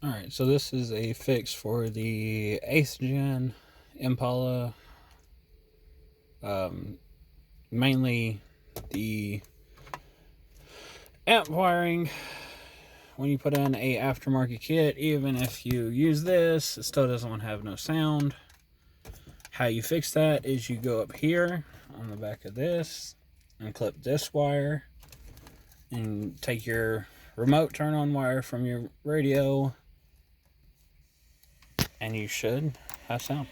Alright, so this is a fix for the 8th gen Impala. Mainly the amp wiring. When you put in a aftermarket kit, even if you use this, it still doesn't have no sound. How you fix that is you go up here on the back of this and clip this wire and take your remote turn on wire from your radio, and you should have sound.